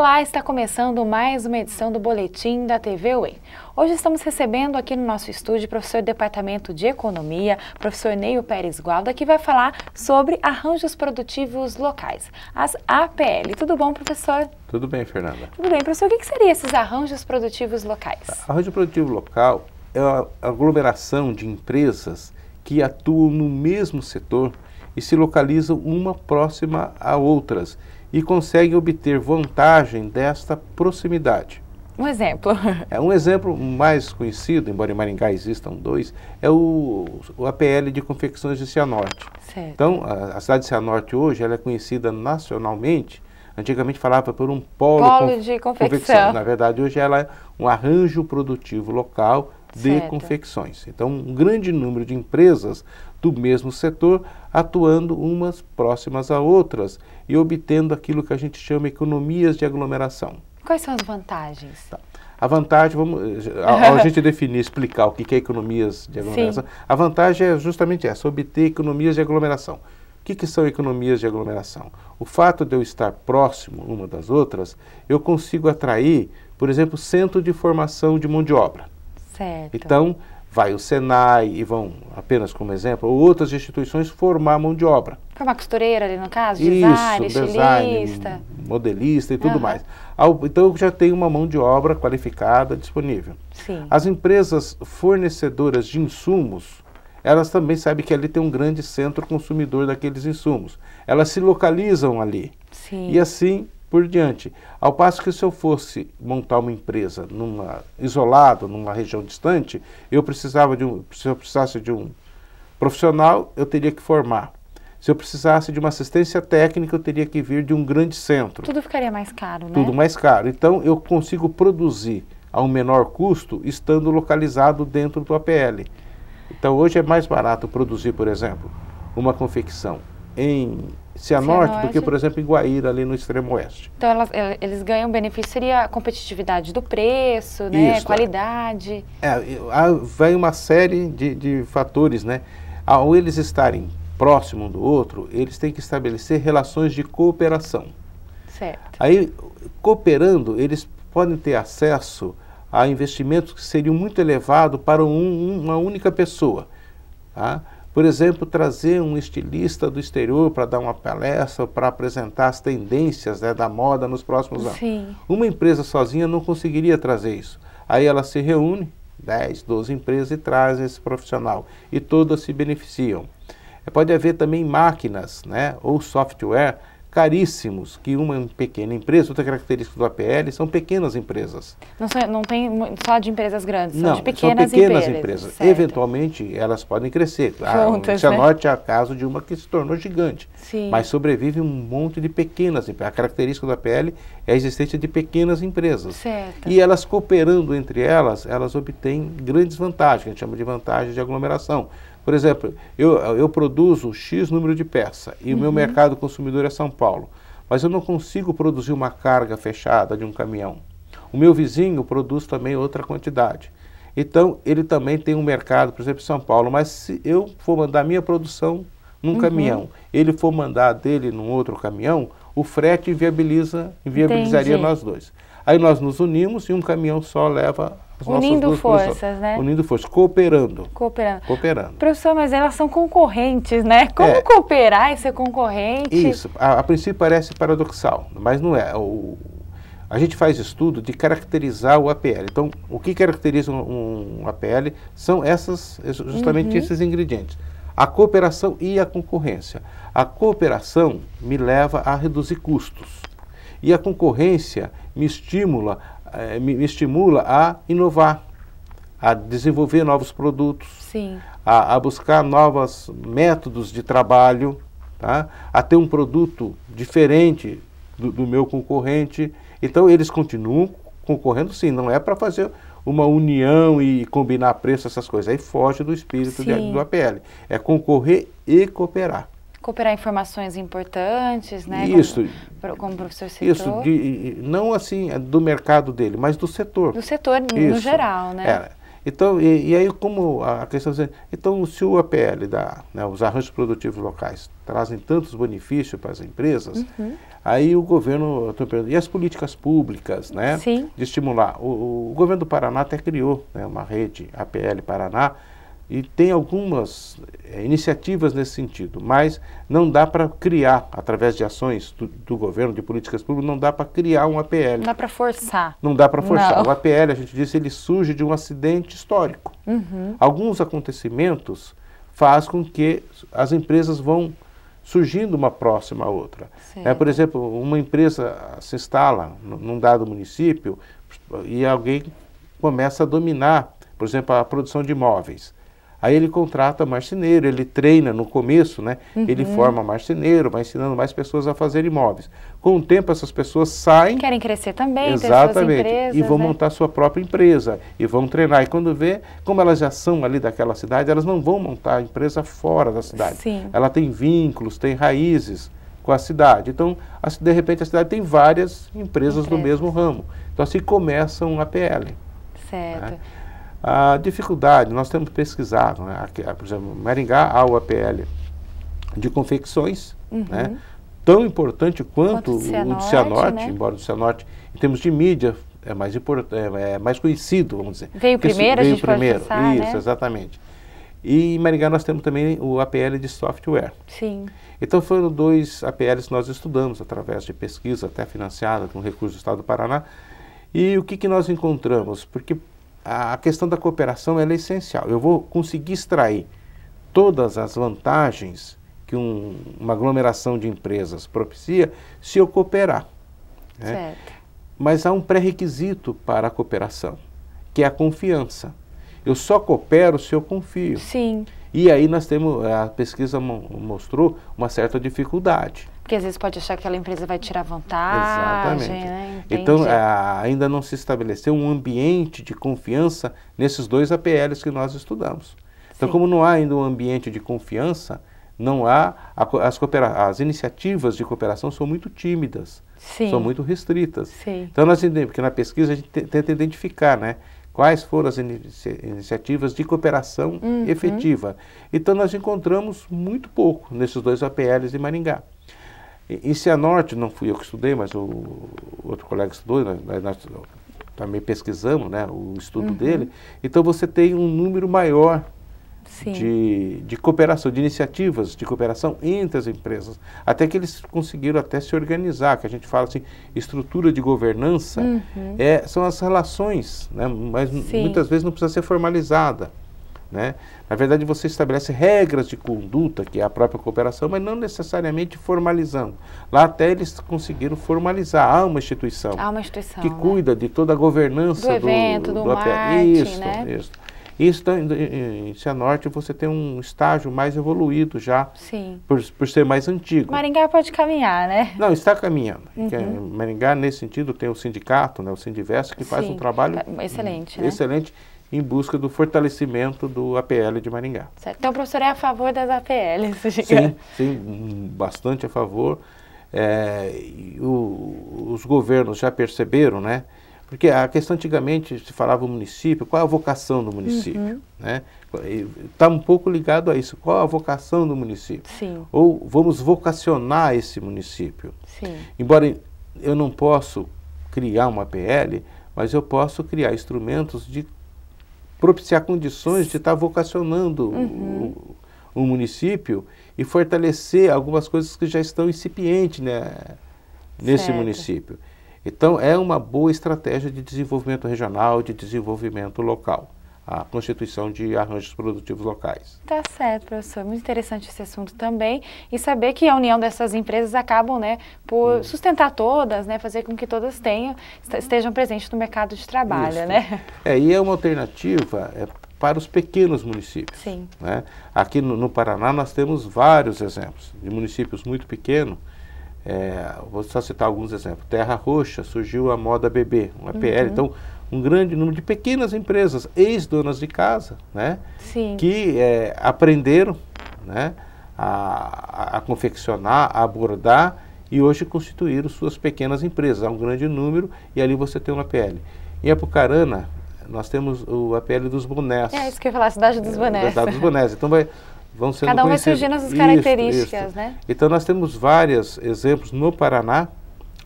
Olá, está começando mais uma edição do Boletim da TV UEM. Hoje estamos recebendo aqui no nosso estúdio o professor do Departamento de Economia, professor Neio Pérez Gualda, que vai falar sobre arranjos produtivos locais, as APL. Tudo bom, professor? Tudo bem, Fernanda. Tudo bem. Professor, o que seriam esses arranjos produtivos locais? Arranjo produtivo local é a aglomeração de empresas que atuam no mesmo setor e se localizam uma próxima a outras e conseguem obter vantagem desta proximidade. Um exemplo. Um exemplo mais conhecido, embora em Maringá existam dois, é o APL de confecções de Cianorte. Certo. Então, a cidade de Cianorte hoje ela é conhecida nacionalmente. Antigamente falava por um polo de confecção. Na verdade, hoje ela é um arranjo produtivo local de confecções. Então, um grande número de empresas do mesmo setor atuando umas próximas a outras e obtendo aquilo que a gente chama economias de aglomeração. Quais são as vantagens? Tá. A vantagem, ao a gente definir, explicar o que é economias de aglomeração, sim, a vantagem é justamente essa, obter economias de aglomeração. O que são economias de aglomeração? O fato de eu estar próximo uma das outras, eu consigo atrair, por exemplo, centro de formação de mão de obra. Certo. Então, vai o Senai e vão, apenas como exemplo, ou outras instituições formar mão de obra. Formar costureira ali no caso, design, estilista, modelista e tudo mais. Então eu já tenho uma mão de obra qualificada disponível. Sim. As empresas fornecedoras de insumos, elas também sabem que ali tem um grande centro consumidor daqueles insumos. Elas se localizam ali. Sim. E assim por diante. Ao passo que se eu fosse montar uma empresa isolado, numa região distante, se eu precisasse de um profissional, eu teria que formar. Se eu precisasse de uma assistência técnica, eu teria que vir de um grande centro. Tudo ficaria mais caro, né? Tudo mais caro. Então, eu consigo produzir a um menor custo, estando localizado dentro do APL. Então, hoje é mais barato produzir, por exemplo, uma confecção em Cianorte do que, por exemplo, em Guaíra, ali no extremo oeste. Então, eles ganham benefício, seria a competitividade do preço, né? Isso, qualidade. Vai uma série de fatores, né? Ao eles estarem próximo um do outro, eles têm que estabelecer relações de cooperação. Certo. Aí, cooperando, eles podem ter acesso a investimentos que seriam muito elevados para uma única pessoa. Tá? Por exemplo, trazer um estilista do exterior para dar uma palestra, para apresentar as tendências, né, da moda nos próximos anos. Sim. Uma empresa sozinha não conseguiria trazer isso. Aí ela se reúne, 10, 12 empresas, e traz esse profissional. E todas se beneficiam. Pode haver também máquinas, né, ou software caríssimos, que uma pequena empresa, outra característica do APL, são pequenas empresas. Não tem só de empresas grandes, não, são de pequenas empresas. Certo. Eventualmente, elas podem crescer. Juntas, o Cianorte é o caso de uma que se tornou gigante. Sim. Mas sobrevive um monte de pequenas empresas. A característica do APL é a existência de pequenas empresas. Certo. E elas cooperando entre elas, elas obtêm grandes vantagens, que a gente chama de vantagens de aglomeração. Por exemplo, eu produzo X número de peça e o meu mercado consumidor é São Paulo, mas eu não consigo produzir uma carga fechada de um caminhão. O meu vizinho produz também outra quantidade. Então, ele também tem um mercado, por exemplo, em São Paulo, mas se eu for mandar minha produção num caminhão, ele for mandar dele num outro caminhão, o frete inviabilizaria nós dois. Aí nós nos unimos e um caminhão só leva as nossas duas forças, né? Unindo forças, cooperando. Cooperando. Professor, mas elas são concorrentes, né? Como cooperar e ser concorrente? Isso, a princípio parece paradoxal, mas não é. A gente faz estudo de caracterizar o APL. Então, o que caracteriza um APL são justamente esses ingredientes. A cooperação e a concorrência. A cooperação me leva a reduzir custos. E a concorrência me estimula a inovar, a desenvolver novos produtos, sim, a buscar novos métodos de trabalho, tá? A ter um produto diferente do meu concorrente. Então, eles continuam concorrendo, sim, não é para fazer uma união e combinar preço, essas coisas. Aí foge do espírito do APL. É concorrer e cooperar. Cooperar informações importantes, né? Isso. Como o professor citou. Isso, não assim do mercado dele, mas do setor. Do setor no geral, né? Então, e aí como a questão... Então, se o APL, né, os arranjos produtivos locais, trazem tantos benefícios para as empresas, aí o governo... E as políticas públicas, né? Sim. De estimular. O governo do Paraná até criou, né, uma rede APL Paraná, e tem algumas iniciativas nesse sentido, mas não dá para criar, através de ações do governo, de políticas públicas, não dá para criar um APL. Não dá para forçar. Não dá para forçar. Não. O APL, a gente disse, ele surge de um acidente histórico. Alguns acontecimentos fazem com que as empresas vão surgindo uma próxima à outra. Por exemplo, uma empresa se instala num dado município e alguém começa a dominar, por exemplo, a produção de imóveis. Aí ele contrata marceneiro, ele treina no começo, né? Ele forma marceneiro, vai ensinando mais pessoas a fazer imóveis. Com o tempo, essas pessoas saem... Querem crescer também, exatamente, ter suas empresas, e vão né? montar sua própria empresa, e vão treinar. E quando vê, como elas já são ali daquela cidade, elas não vão montar a empresa fora da cidade. Sim. Ela tem vínculos, tem raízes com a cidade. Então, de repente, a cidade tem várias empresas do mesmo ramo. Então, assim começa um APL. Certo. Né? A dificuldade, nós temos pesquisado, né? Aqui, por exemplo, Maringá há o APL de confecções, né? Tão importante quanto o de Cianorte, né? Embora o de Cianorte, em termos de mídia, é mais conhecido, vamos dizer. Veio primeiro, a gente pode pensar, isso, né? Exatamente. E em Maringá nós temos também o APL de software. Sim. Então foram 2 APLs que nós estudamos, através de pesquisa, até financiada com recursos do Estado do Paraná. E o que nós encontramos? Porque a questão da cooperação ela é essencial. Eu vou conseguir extrair todas as vantagens que uma aglomeração de empresas propicia se eu cooperar. Né? Certo. Mas há um pré-requisito para a cooperação, que é a confiança. Eu só coopero se eu confio. Sim. E aí nós temos, a pesquisa mostrou uma certa dificuldade. Porque às vezes pode achar que aquela empresa vai tirar vantagem. Exatamente. Né? Então, ainda não se estabeleceu um ambiente de confiança nesses 2 APLs que nós estudamos. Então, como não há ainda um ambiente de confiança, não há, as iniciativas de cooperação são muito tímidas, são muito restritas. Sim. Então, nós entendemos, porque na pesquisa a gente tenta identificar, né? Quais foram as iniciativas de cooperação efetiva. Então, nós encontramos muito pouco nesses 2 APLs de Maringá. Em Cianorte, não fui eu que estudei, mas o outro colega estudou, nós também pesquisamos, né, o estudo dele. Então você tem um número maior de cooperação, de iniciativas de cooperação entre as empresas. Até que eles conseguiram até se organizar, que a gente fala assim, estrutura de governança, são as relações, né, mas muitas vezes não precisa ser formalizada. Né? Na verdade, você estabelece regras de conduta, que é a própria cooperação, mas não necessariamente formalizando. Lá até eles conseguiram formalizar. Há uma instituição, que cuida de toda a governança do evento, do marketing, isso, né? Isso em Cianorte você tem um estágio mais evoluído já, por ser mais antigo. Maringá pode caminhar, né? Não, está caminhando. Maringá, nesse sentido, tem o sindicato, né, o Sindivest, que faz um trabalho excelente, né? Excelente, em busca do fortalecimento do APL de Maringá. Certo. Então o professor é a favor das APLs? Sim, bastante a favor. Os governos já perceberam, né? Porque a questão antigamente se falava o município, qual é a vocação do município? Né? Está um pouco ligado a isso, qual a vocação do município? Sim. Ou vamos vocacionar esse município? Sim. Embora eu não possa criar uma APL, mas eu posso criar instrumentos de propiciar condições de estar vocacionando o município e fortalecer algumas coisas que já estão incipientes, né, nesse município. Então, é uma boa estratégia de desenvolvimento regional, de desenvolvimento local, a constituição de arranjos produtivos locais. Tá certo, professor. Muito interessante esse assunto também. E saber que a união dessas empresas acabam, né, por sustentar todas, né, fazer com que todas estejam presentes no mercado de trabalho, né? E é uma alternativa para os pequenos municípios. Sim. Né? Aqui no Paraná nós temos vários exemplos de municípios muito pequenos. Vou só citar alguns exemplos. Terra Roxa, surgiu a Moda Bebê, uma APL. Então, um grande número de pequenas empresas, ex-donas de casa, né? Que aprenderam, né, a confeccionar, a bordar e hoje constituíram suas pequenas empresas. Há um grande número e ali você tem uma APL. Em Apucarana, nós temos a APL dos bonés. É isso que eu ia falar, a cidade dos bonés. Cidade dos bonés. Então vão sendo Cada um vai conhecidos. surgindo as suas características, né? Então nós temos vários exemplos no Paraná,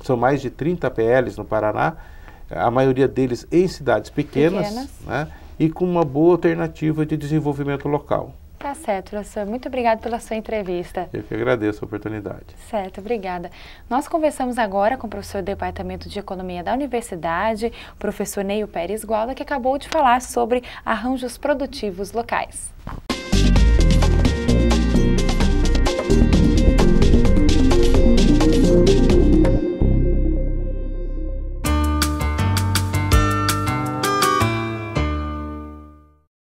são mais de 30 APLs no Paraná, a maioria deles em cidades pequenas. Né? E com uma boa alternativa de desenvolvimento local. Tá certo, professor. Muito obrigada pela sua entrevista. Eu que agradeço a oportunidade. Certo, obrigada. Nós conversamos agora com o professor do Departamento de Economia da Universidade, o professor Neio Pérez Gualda, que acabou de falar sobre arranjos produtivos locais.